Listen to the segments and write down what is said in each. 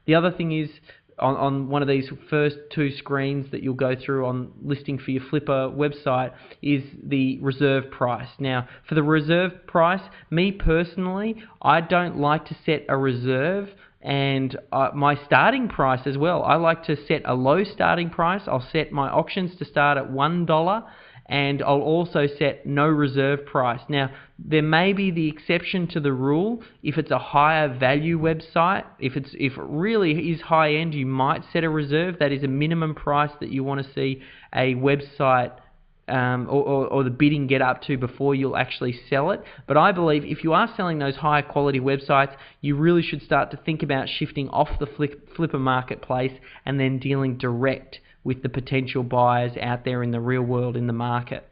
The other thing is, on one of these first two screens that you'll go through on listing for your Flippa website, is the reserve price. Now, for the reserve price, me personally, I don't like to set a reserve and my starting price as well. I like to set a low starting price. I'll set my auctions to start at $1, and I'll also set no reserve price. Now, there may be the exception to the rule if it's a higher value website. If it really is high end, you might set a reserve. That is a minimum price that you want to see a website or the bidding get up to before you'll actually sell it. But I believe if you are selling those higher quality websites, you really should start to think about shifting off the Flippa marketplace and then dealing direct with the potential buyers out there in the real world in the market.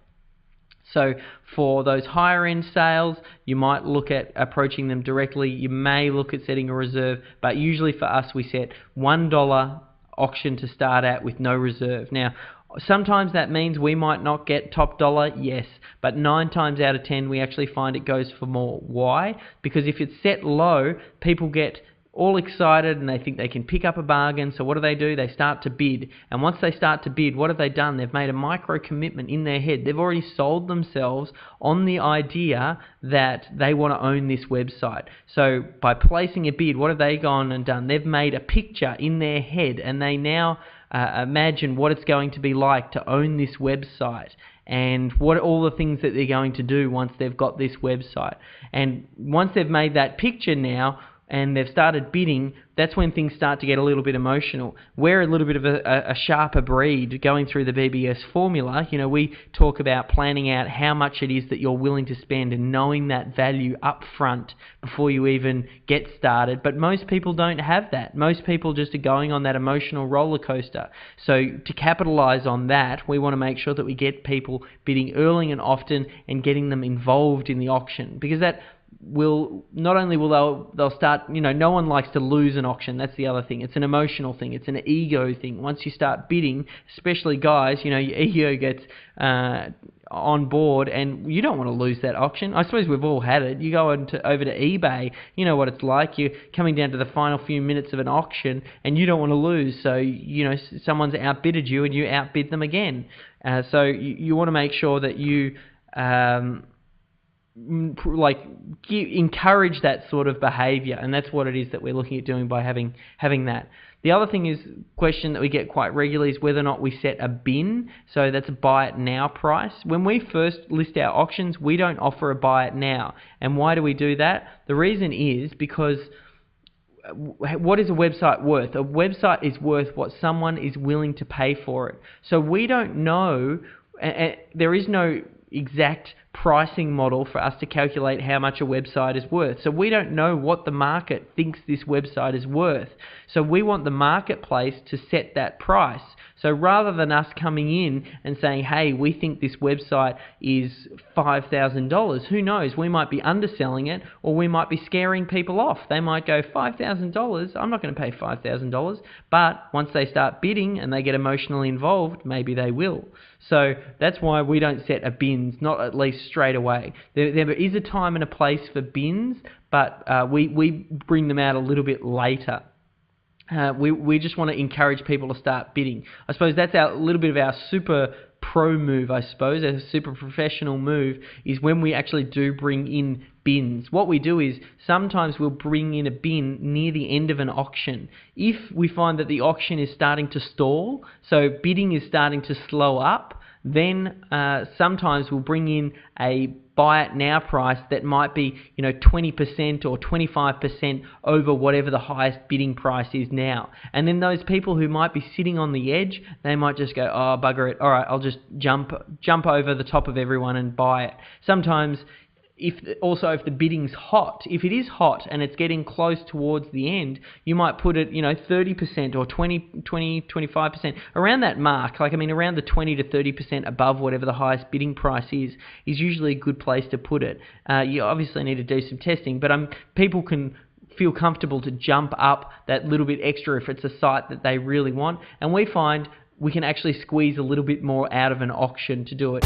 So for those higher end sales, you might look at approaching them directly. You may look at setting a reserve, but usually for us we set $1 auction to start at with no reserve. Now, sometimes that means we might not get top dollar, yes, but 9 times out of 10 we actually find it goes for more. Why? Because if it's set low, people get all excited and they think they can pick up a bargain. So what do? They start to bid. And once they start to bid, what have they done? They've made a micro commitment in their head. They've already sold themselves on the idea that they want to own this website. So by placing a bid, what have they gone and done? They've made a picture in their head, and they now imagine what it's going to be like to own this website and what all the things that they're going to do once they've got this website. And once they've made that picture now, and they've started bidding, that's when things start to get a little bit emotional. We're a little bit of a sharper breed going through the BBS formula. You know, we talk about planning out how much it is that you're willing to spend and knowing that value up front before you even get started. But most people don't have that. Most people just are going on that emotional roller coaster. So to capitalize on that, we want to make sure that we get people bidding early and often and getting them involved in the auction, because that will not only will they'll start, you know, no one likes to lose an auction. That's the other thing. It's an emotional thing. It's an ego thing. Once you start bidding, especially guys, you know, your ego gets on board, and you don't want to lose that auction. I suppose we've all had it. You go over to eBay, you know what it's like. You're coming down to the final few minutes of an auction, and you don't want to lose. So, you know, someone's outbidded you, and you outbid them again. So you want to make sure that you encourage that sort of behavior, and that's what it is that we're looking at doing by having that. The other thing is, question that we get quite regularly is whether or not we set a bin. So that's a buy it now price. When we first list our auctions, we don't offer a buy it now. And why do we do that? The reason is because what is a website worth? A website is worth what someone is willing to pay for it. So we don't know, there is no exact pricing model for us to calculate how much a website is worth. So we don't know what the market thinks this website is worth. So we want the marketplace to set that price. So rather than us coming in and saying, hey, we think this website is $5,000, who knows? We might be underselling it, or we might be scaring people off. They might go, $5,000? I'm not going to pay $5,000. But once they start bidding and they get emotionally involved, maybe they will. So that's why we don't set a bins, not at least straight away. There is a time and a place for bins, but we bring them out a little bit later. We just want to encourage people to start bidding. I suppose that's a little bit of our super pro move, I suppose, a super professional move, is when we actually do bring in bins. What we do is sometimes we'll bring in a bin near the end of an auction. If we find that the auction is starting to stall, so bidding is starting to slow up, then sometimes we'll bring in a buy it now price that might be, 20% or 25% over whatever the highest bidding price is now. And then those people who might be sitting on the edge, they might just go, oh, bugger it, all right, I'll just jump over the top of everyone and buy it. Sometimes if the bidding's hot, if it is hot and it's getting close towards the end, you might put it, 30% or 25%, around that mark, around the 20 to 30% above whatever the highest bidding price is usually a good place to put it. You obviously need to do some testing, but people can feel comfortable to jump up that little bit extra if it's a site that they really want, and we find we can actually squeeze a little bit more out of an auction to do it.